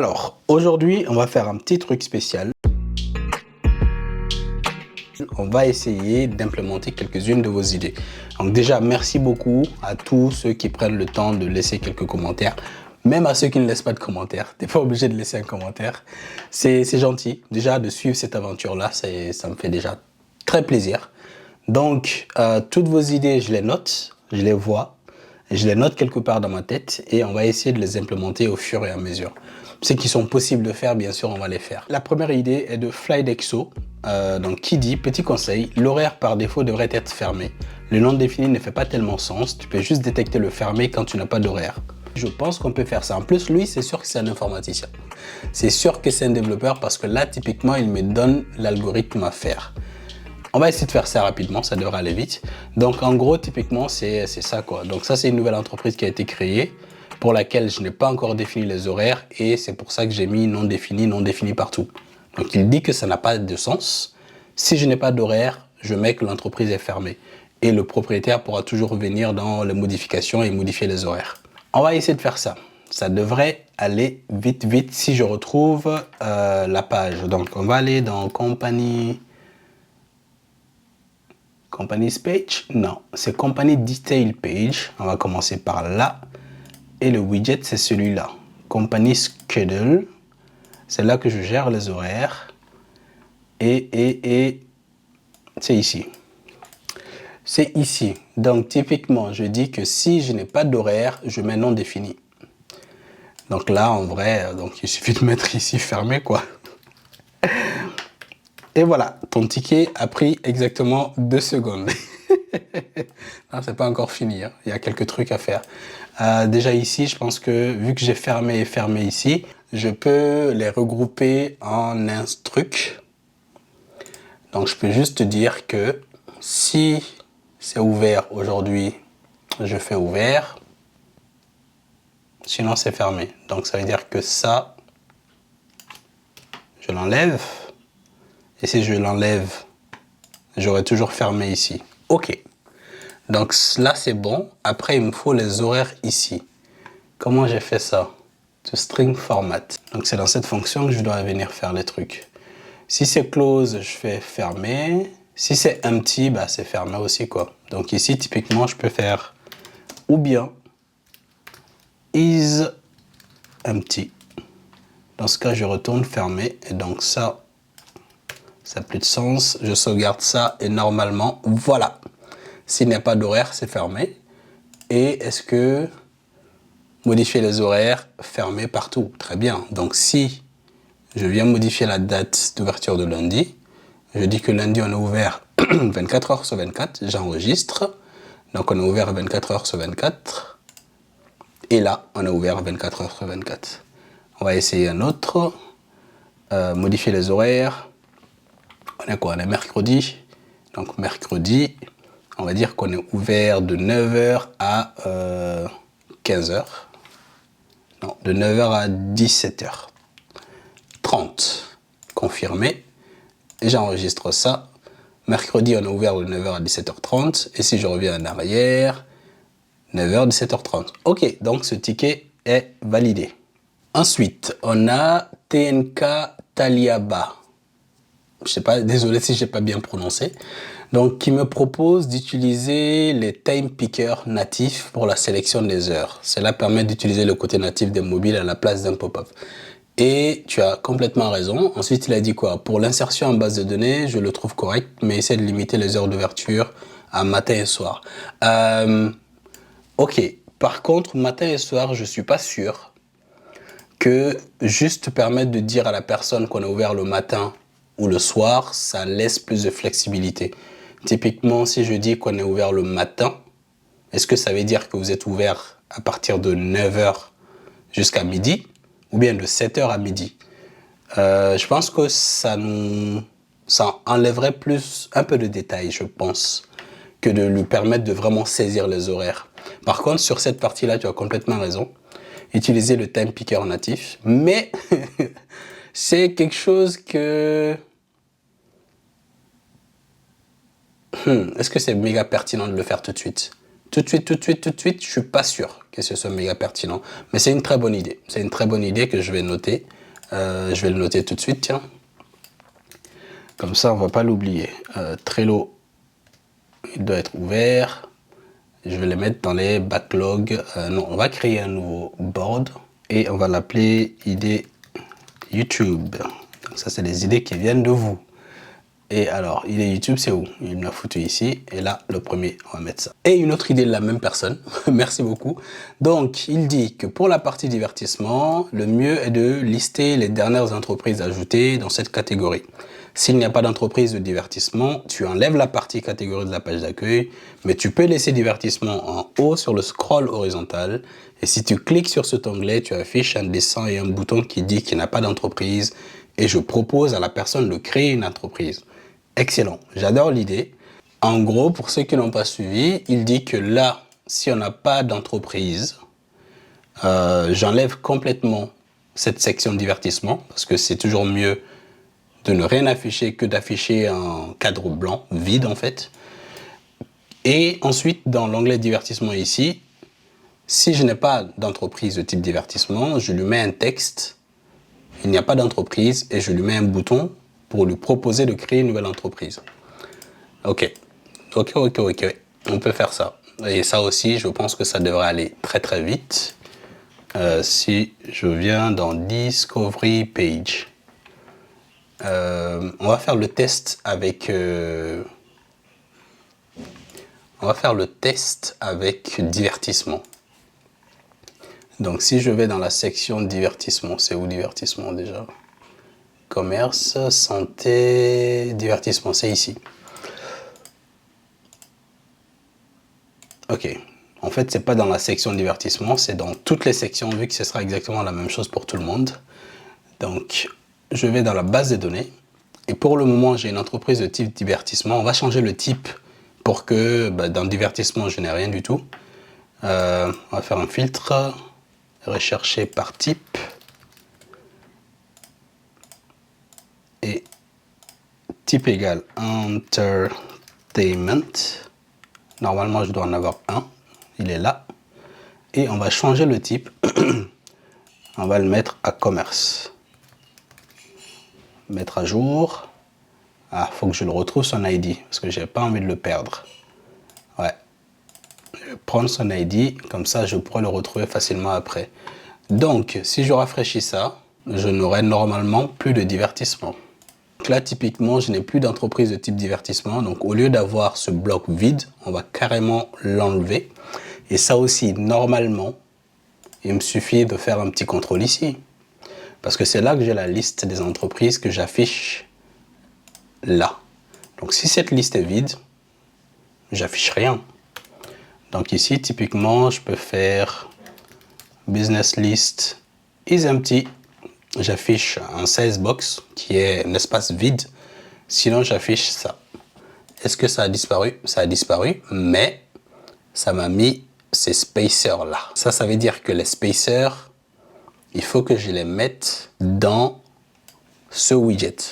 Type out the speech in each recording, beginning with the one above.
Alors, aujourd'hui, on va faire un petit truc spécial. On va essayer d'implémenter quelques-unes de vos idées. Donc déjà, merci beaucoup à tous ceux qui prennent le temps de laisser quelques commentaires. Même à ceux qui ne laissent pas de commentaires. Tu n'es pas obligé de laisser un commentaire. C'est gentil. Déjà, de suivre cette aventure-là, ça me fait déjà très plaisir. Donc, toutes vos idées, je les note, je les vois. Je les note quelque part dans ma tête et on va essayer de les implémenter au fur et à mesure. Ce qui sont possibles de faire, bien sûr, on va les faire. La première idée est de Flydexo. Donc, qui dit, petit conseil, l'horaire par défaut devrait être fermé. Le non défini ne fait pas tellement sens. Tu peux juste détecter le fermé quand tu n'as pas d'horaire. Je pense qu'on peut faire ça. En plus, lui, c'est sûr que c'est un informaticien. C'est sûr que c'est un développeur parce que là, typiquement, il me donne l'algorithme à faire. On va essayer de faire ça rapidement, ça devrait aller vite. Donc en gros, typiquement, c'est ça quoi. Donc ça, c'est une nouvelle entreprise qui a été créée pour laquelle je n'ai pas encore défini les horaires et c'est pour ça que j'ai mis non défini partout. Donc il dit que ça n'a pas de sens. Si je n'ai pas d'horaire, je mets que l'entreprise est fermée et le propriétaire pourra toujours revenir dans les modifications et modifier les horaires. On va essayer de faire ça. Ça devrait aller vite si je retrouve la page. Donc on va aller dans compagnie page? Non, c'est Company Detail Page. On va commencer par là. Et le widget, c'est celui-là. Company Schedule. C'est là que je gère les horaires. Et c'est ici. C'est ici. Donc, typiquement, je dis que si je n'ai pas d'horaire, je mets non défini. Donc là, en vrai, donc, il suffit de mettre ici fermé, quoi. Et voilà, ton ticket a pris exactement 2 secondes. Non, c'est pas encore fini, hein. Il y a quelques trucs à faire. Déjà ici, je pense que vu que j'ai fermé et fermé ici, je peux les regrouper en un truc. Donc je peux juste dire que si c'est ouvert aujourd'hui, je fais ouvert. Sinon c'est fermé. Donc ça veut dire que ça, je l'enlève. Et si je l'enlève, j'aurai toujours fermé ici. OK. Donc là, c'est bon. Après, il me faut les horaires ici. Comment j'ai fait ça? To string format. Donc c'est dans cette fonction que je dois venir faire les trucs. Si c'est close, je fais fermer. Si c'est empty, bah c'est fermé aussi quoi. Donc ici, typiquement, je peux faire ou bien is empty. Dans ce cas, je retourne fermé. Et donc ça n'a plus de sens. Je sauvegarde ça et normalement, voilà. S'il n'y a pas d'horaire, c'est fermé. Et est-ce que modifier les horaires, fermé partout? Très bien. Donc si je viens modifier la date d'ouverture de lundi, je dis que lundi on est ouvert 24 heures sur 24, j'enregistre. Donc on est ouvert 24 heures sur 24. Et là, on est ouvert 24 heures sur 24. On va essayer un autre. Modifier les horaires. On est quoi? On est mercredi. Donc mercredi, on va dire qu'on est ouvert de 9h à 15h. Non, de 9h à 17h30. Confirmé. Et j'enregistre ça. Mercredi, on est ouvert de 9h à 17h30. Et si je reviens en arrière, 9h, 17h30. OK, donc ce ticket est validé. Ensuite, on a TNK Taliaba. Je sais pas, désolé si j'ai pas bien prononcé. Donc, qui me propose d'utiliser les time pickers natifs pour la sélection des heures. Cela permet d'utiliser le côté natif des mobiles à la place d'un pop-up. Et tu as complètement raison. Ensuite, il a dit quoi? Pour l'insertion en base de données, je le trouve correct, mais essaie de limiter les heures d'ouverture à matin et soir. OK. Par contre, matin et soir, je suis pas sûr que juste permettre de dire à la personne qu'on est ouvert le matin ou le soir, ça laisse plus de flexibilité. Typiquement, si je dis qu'on est ouvert le matin, est-ce que ça veut dire que vous êtes ouvert à partir de 9h jusqu'à midi ou bien de 7h à midi? Je pense que ça enlèverait plus un peu de détails, je pense, que de lui permettre de vraiment saisir les horaires. Par contre, sur cette partie-là, tu as complètement raison. Utiliser le time picker natif, mais c'est quelque chose que... Est-ce que c'est méga pertinent de le faire tout de suite? tout de suite, je suis pas sûr que ce soit méga pertinent. Mais c'est une très bonne idée. C'est une très bonne idée que je vais noter. Je vais le noter tout de suite, tiens. Comme ça, on va pas l'oublier. Trello, il doit être ouvert. Je vais les mettre dans les backlogs. Non, on va créer un nouveau board et on va l'appeler idée YouTube. Donc ça, c'est des idées qui viennent de vous. Et alors, idée YouTube, c'est où? Il me l'a foutu ici. Et là, le premier, on va mettre ça. Et une autre idée de la même personne. Merci beaucoup. Donc, il dit que pour la partie divertissement, le mieux est de lister les dernières entreprises ajoutées dans cette catégorie. S'il n'y a pas d'entreprise de divertissement, tu enlèves la partie catégorie de la page d'accueil, mais tu peux laisser divertissement en haut sur le scroll horizontal. Et si tu cliques sur cet onglet, tu affiches un dessin et un bouton qui dit qu'il n'y a pas d'entreprise. Et je propose à la personne de créer une entreprise. Excellent, j'adore l'idée. En gros, pour ceux qui n'ont pas suivi, il dit que là, si on n'a pas d'entreprise, j'enlève complètement cette section divertissement parce que c'est toujours mieux de ne rien afficher que d'afficher un cadre blanc, vide en fait. Et ensuite, dans l'onglet divertissement ici, si je n'ai pas d'entreprise de type divertissement, je lui mets un texte, il n'y a pas d'entreprise, et je lui mets un bouton pour lui proposer de créer une nouvelle entreprise. Ok, on peut faire ça. Et ça aussi, je pense que ça devrait aller très très vite. Si je viens dans Discovery Page, on va faire le test avec divertissement. Donc si je vais dans la section divertissement, c'est où divertissement déjà? Commerce, santé, divertissement, c'est ici. Ok, en fait c'est pas dans la section divertissement, c'est dans toutes les sections vu que ce sera exactement la même chose pour tout le monde. Donc je vais dans la base des données et pour le moment j'ai une entreprise de type divertissement. On va changer le type pour que dans divertissement je n'ai rien du tout. On va faire un filtre, rechercher par type et type égale entertainment. Normalement je dois en avoir un, il est là. Et on va changer le type, on va le mettre à commerce. Mettre à jour. Ah, faut que je le retrouve son ID parce que j'ai pas envie de le perdre. Ouais. Je vais prendre son ID, comme ça je pourrai le retrouver facilement après. Donc, si je rafraîchis ça, je n'aurai normalement plus de divertissement. Donc là, typiquement, je n'ai plus d'entreprise de type divertissement. Donc, au lieu d'avoir ce bloc vide, on va carrément l'enlever. Et ça aussi, normalement, il me suffit de faire un petit contrôle ici. Parce que c'est là que j'ai la liste des entreprises que j'affiche là. Donc, si cette liste est vide, j'affiche rien. Donc ici, typiquement, je peux faire business list is empty. J'affiche un size box qui est un espace vide. Sinon, j'affiche ça. Est-ce que ça a disparu? Ça a disparu, mais ça m'a mis ces spacers là. Ça veut dire que les spacers, il faut que je les mette dans ce widget.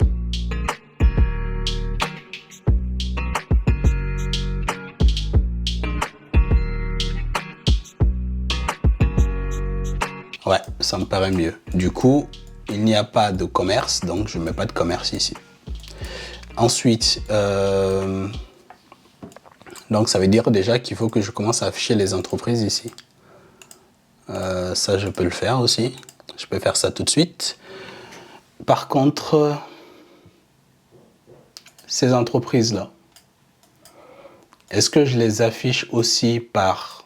Ouais, ça me paraît mieux. Du coup, il n'y a pas de commerce, donc je ne mets pas de commerce ici. Ensuite, donc ça veut dire déjà qu'il faut que je commence à afficher les entreprises ici. Ça, je peux le faire aussi. Je peux faire ça tout de suite. Par contre, ces entreprises-là, est-ce que je les affiche aussi par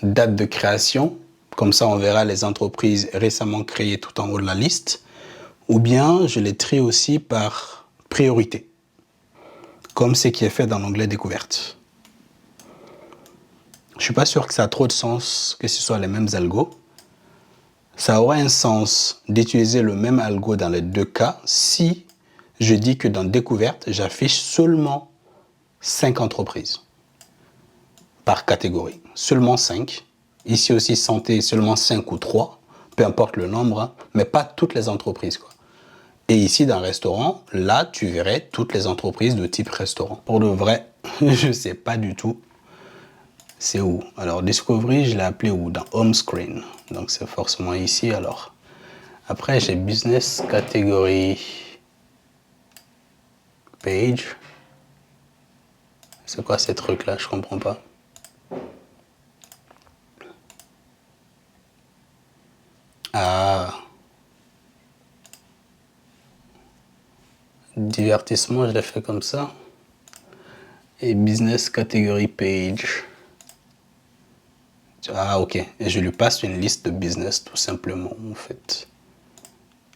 date de création? Comme ça, on verra les entreprises récemment créées tout en haut de la liste. Ou bien, je les trie aussi par priorité, comme ce qui est fait dans l'onglet découverte. Je ne suis pas sûr que ça a trop de sens que ce soit les mêmes algos. Ça aurait un sens d'utiliser le même algo dans les deux cas si je dis que dans découverte, j'affiche seulement 5 entreprises par catégorie. Seulement 5. Ici aussi, santé, seulement 5 ou 3, peu importe le nombre, hein, mais pas toutes les entreprises, quoi. Et ici, dans restaurant, là, tu verrais toutes les entreprises de type restaurant. Pour de vrai, je ne sais pas du tout. C'est où? Alors, Discovery, je l'ai appelé où? Dans Home Screen. Donc, c'est forcément ici, alors. Après, j'ai Business Category Page. C'est quoi ces trucs-là? Je comprends pas. Ah. Divertissement, je l'ai fait comme ça. Et Business Category Page. Ah, ok. Et je lui passe une liste de business, tout simplement, en fait.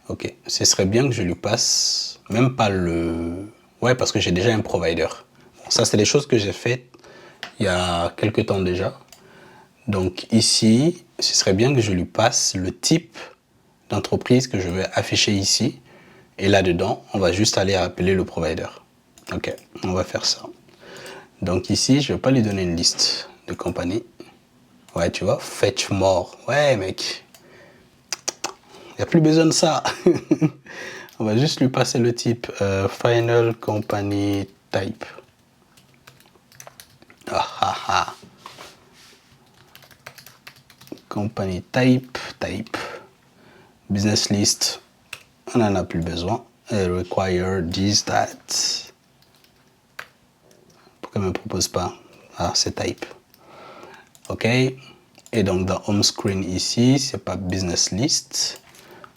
Ok. Ce serait bien que je lui passe, même pas le... Ouais, parce que j'ai déjà un provider. Bon, ça, c'est des choses que j'ai faites il y a quelques temps déjà. Donc ici, ce serait bien que je lui passe le type d'entreprise que je vais afficher ici. Et là-dedans, on va juste aller appeler le provider. Ok, on va faire ça. Donc ici, je ne vais pas lui donner une liste de compagnies. Ouais, tu vois, fetch more. Ouais, mec. Il n'y a plus besoin de ça. On va juste lui passer le type Final Company Type. Ah ah ah. Company Type, Type. Business List. On n'en a plus besoin. Require this, that. Pourquoi ne me propose pas? Ah, c'est Type. OK. Et donc, dans Home Screen ici, c'est pas Business List.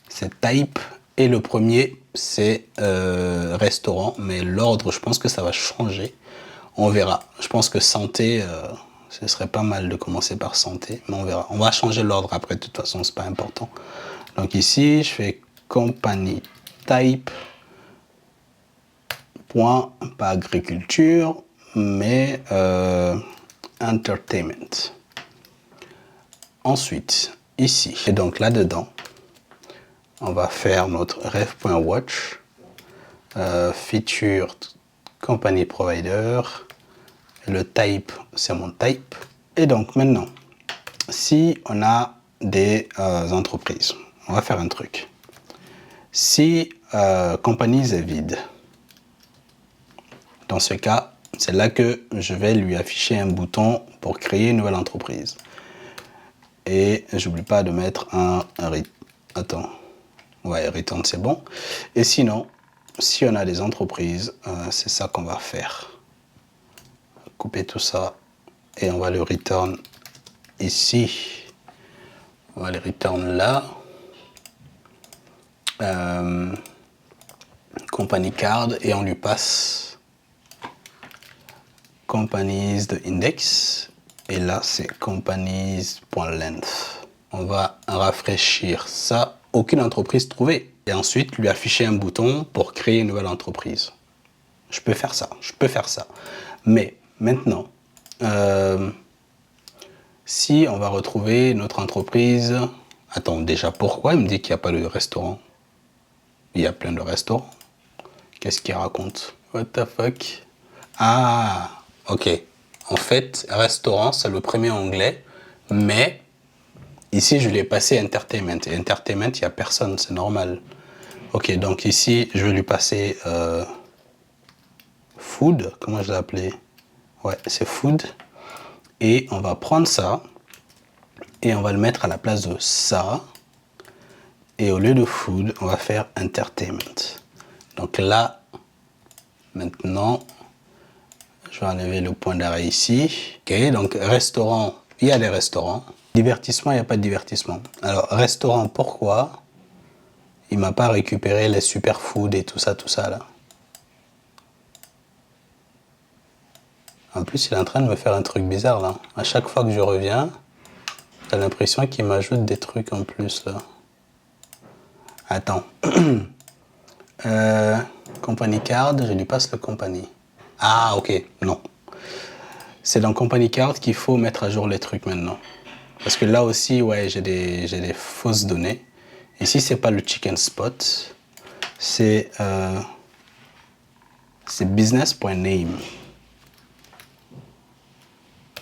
C'est Type. Et le premier, c'est Restaurant. Mais l'ordre, je pense que ça va changer. On verra. Je pense que Santé, ce serait pas mal de commencer par Santé. Mais on verra. On va changer l'ordre après. De toute façon, c'est pas important. Donc ici, je fais Company Type. Point, pas agriculture, mais entertainment. Ensuite, ici, et donc là-dedans, on va faire notre ref.watch, featured company provider, le type, c'est mon type. Et donc maintenant, si on a des entreprises, on va faire un truc. Si companies est vide, dans ce cas, c'est là que je vais lui afficher un bouton pour créer une nouvelle entreprise. Et j'oublie pas de mettre un attends. Ouais, return, c'est bon. Et sinon, si on a des entreprises, c'est ça qu'on va faire. Couper tout ça et on va le return ici. On va le return là. Company card et on lui passe companies de index. Et là, c'est companies.length. On va rafraîchir ça. Aucune entreprise trouvée. Et ensuite, lui afficher un bouton pour créer une nouvelle entreprise. Je peux faire ça. Je peux faire ça. Mais maintenant, si on va retrouver notre entreprise... Attends, déjà, pourquoi il me dit qu'il n'y a pas de restaurant? Il y a plein de restaurants. Qu'est-ce qu'il raconte? What the fuck? Ah, ok. En fait, restaurant, c'est le premier onglet, mais ici, je lui ai passé entertainment. Et entertainment, il n'y a personne, c'est normal. Ok, donc ici, je vais lui passer food. Comment je l'ai appelé? Ouais, c'est food. Et on va prendre ça et on va le mettre à la place de ça. Et au lieu de food, on va faire entertainment. Donc là, maintenant, je vais enlever le point d'arrêt ici. Ok, donc restaurant, il y a des restaurants. Divertissement, il n'y a pas de divertissement. Alors, restaurant, pourquoi il ne m'a pas récupéré les superfoods et tout ça là? En plus, il est en train de me faire un truc bizarre là. À chaque fois que je reviens, j'ai l'impression qu'il m'ajoute des trucs en plus là. Attends. Company card, je lui passe le company. Ah, ok, non. C'est dans company card qu'il faut mettre à jour les trucs maintenant. Parce que là aussi, ouais, j'ai des fausses données. Ici, c'est pas le chicken spot. C'est business.name.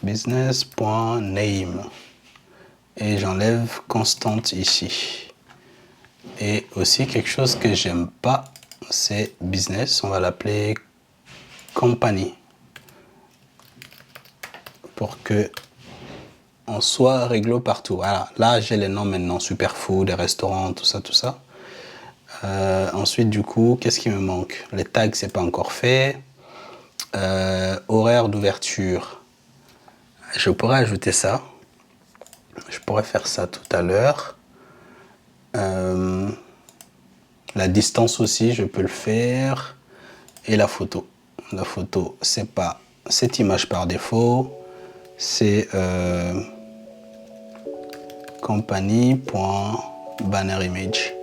Business.name. Et j'enlève constante ici. Et aussi quelque chose que j'aime pas, c'est business. On va l'appeler company. Pour que en soit réglo partout. Voilà, là j'ai les noms maintenant, Superfood, les restaurants, tout ça, tout ça. Ensuite, du coup, qu'est-ce qui me manque? Les tags, c'est pas encore fait. Horaire d'ouverture. Je pourrais ajouter ça. Je pourrais faire ça tout à l'heure. La distance aussi, je peux le faire. Et la photo. La photo, c'est pas cette image par défaut. C'est company.bannerimage.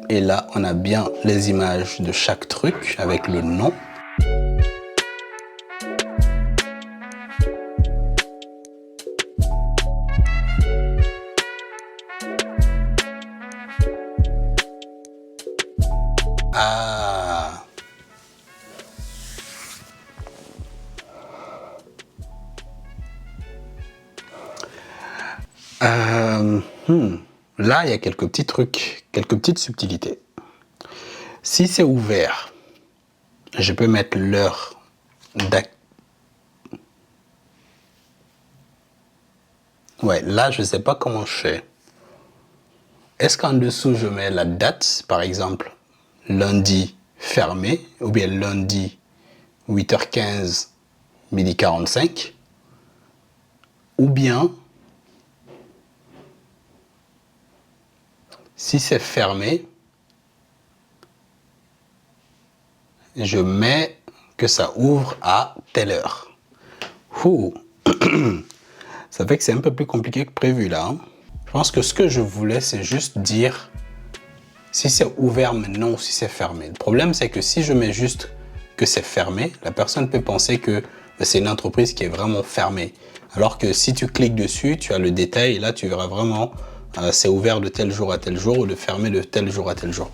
Et là, on a bien les images de chaque truc avec le nom. Ah. Là, il y a quelques petits trucs, quelques petites subtilités. Si c'est ouvert, je peux mettre l'heure d'activité. Ouais, là, je ne sais pas comment je fais. Est-ce qu'en dessous, je mets la date, par exemple, lundi fermé, ou bien lundi 8h15, midi 45, ou bien, si c'est fermé, je mets que ça ouvre à telle heure. Ouh. Ça fait que c'est un peu plus compliqué que prévu là. Hein. Je pense que ce que je voulais, c'est juste dire si c'est ouvert maintenant ou si c'est fermé. Le problème, c'est que si je mets juste que c'est fermé, la personne peut penser que c'est une entreprise qui est vraiment fermée. Alors que si tu cliques dessus, tu as le détail et là, tu verras vraiment c'est ouvert de tel jour à tel jour ou de fermé de tel jour à tel jour.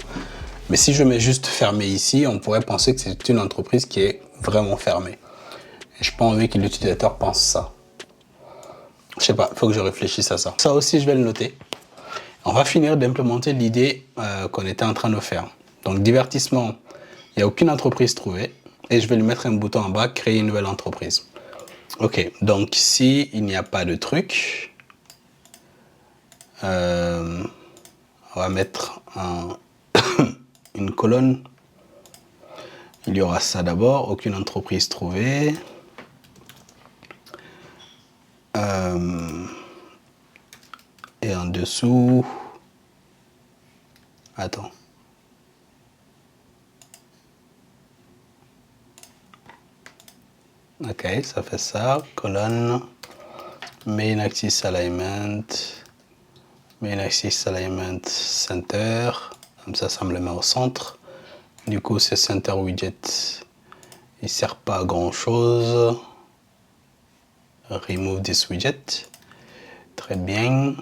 Mais si je mets juste fermé ici, on pourrait penser que c'est une entreprise qui est vraiment fermée. Et je n'ai pas envie que l'utilisateur pense ça. Je sais pas, il faut que je réfléchisse à ça. Ça aussi, je vais le noter. On va finir d'implémenter l'idée qu'on était en train de faire. Donc, divertissement, il n'y a aucune entreprise trouvée. Et je vais lui mettre un bouton en bas, créer une nouvelle entreprise. Ok, donc si il n'y a pas de truc, on va mettre une colonne. Il y aura ça d'abord, aucune entreprise trouvée. Et en dessous, attends. Ok, ça fait ça, colonne, main axis alignment, center, comme ça me le met au centre. Du coup, ce center widget, il sert pas à grand chose. Remove this widget, très bien.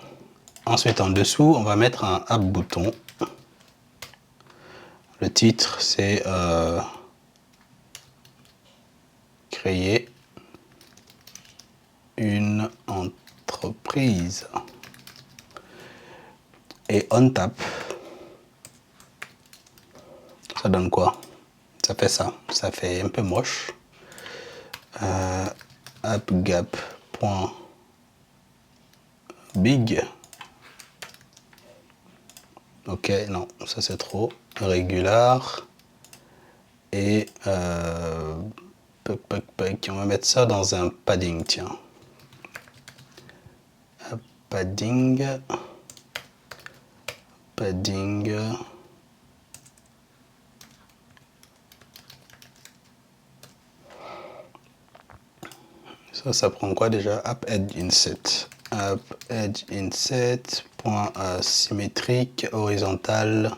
Ensuite, en dessous, on va mettre un app bouton. Le titre, c'est créer une entreprise. Et on tap, ça donne quoi? Ça fait ça. Ça fait un peu moche. appgap.big. Ok, non, ça c'est trop. Regular. Et on va mettre ça dans un padding, tiens. Padding. Ça prend quoi déjà? App edge inset. App edge inset. Point symétrique, horizontal.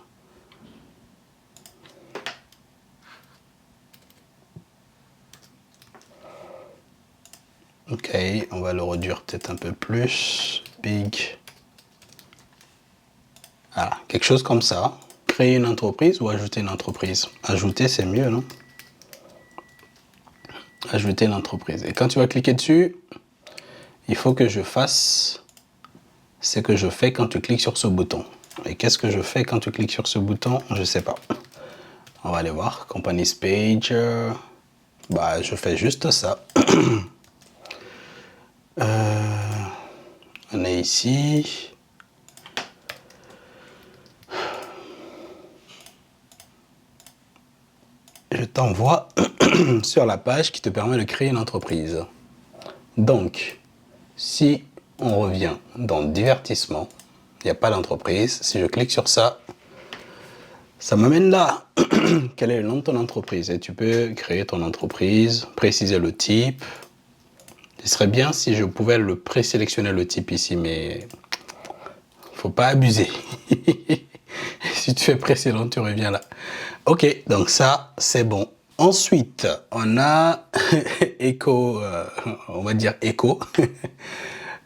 Ok, on va le réduire peut-être un peu plus. Big. Voilà, quelque chose comme ça. Créer une entreprise ou ajouter une entreprise? Ajouter, c'est mieux, non? Ajouter une entreprise. Et quand tu vas cliquer dessus, il faut que je fasse ce que je fais quand tu cliques sur ce bouton. Et qu'est-ce que je fais quand tu cliques sur ce bouton? Je ne sais pas. On va aller voir. Company's page. Bah, je fais juste ça. On est ici. Je t'envoie sur la page qui te permet de créer une entreprise. Donc, si on revient dans divertissement, il n'y a pas d'entreprise. Si je clique sur ça, ça m'amène là. Quel est le nom de ton entreprise? Et tu peux créer ton entreprise, préciser le type. Ce serait bien si je pouvais le présélectionner le type ici, mais faut pas abuser. Si tu fais précédent, tu reviens là. Ok, donc ça, c'est bon. Ensuite, on a écho, on va dire écho.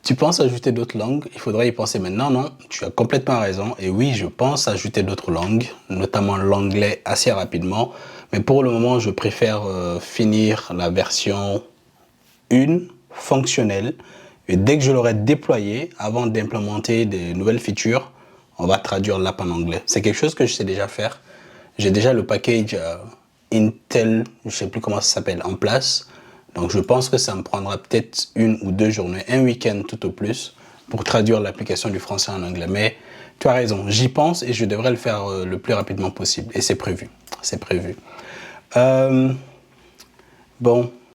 Tu penses ajouter d'autres langues? Il faudrait y penser maintenant. Non, tu as complètement raison. Et oui, je pense ajouter d'autres langues, notamment l'anglais assez rapidement. Mais pour le moment, je préfère finir la version 1 fonctionnelle. Et dès que je l'aurai déployé, avant d'implémenter des nouvelles features, on va traduire l'app en anglais. C'est quelque chose que je sais déjà faire. J'ai déjà le package Intel, je ne sais plus comment ça s'appelle, en place. Donc je pense que ça me prendra peut-être 1 ou 2 journées, un week-end tout au plus, pour traduire l'application du français en anglais. Mais tu as raison, j'y pense et je devrais le faire le plus rapidement possible. Et c'est prévu, c'est prévu. Bon,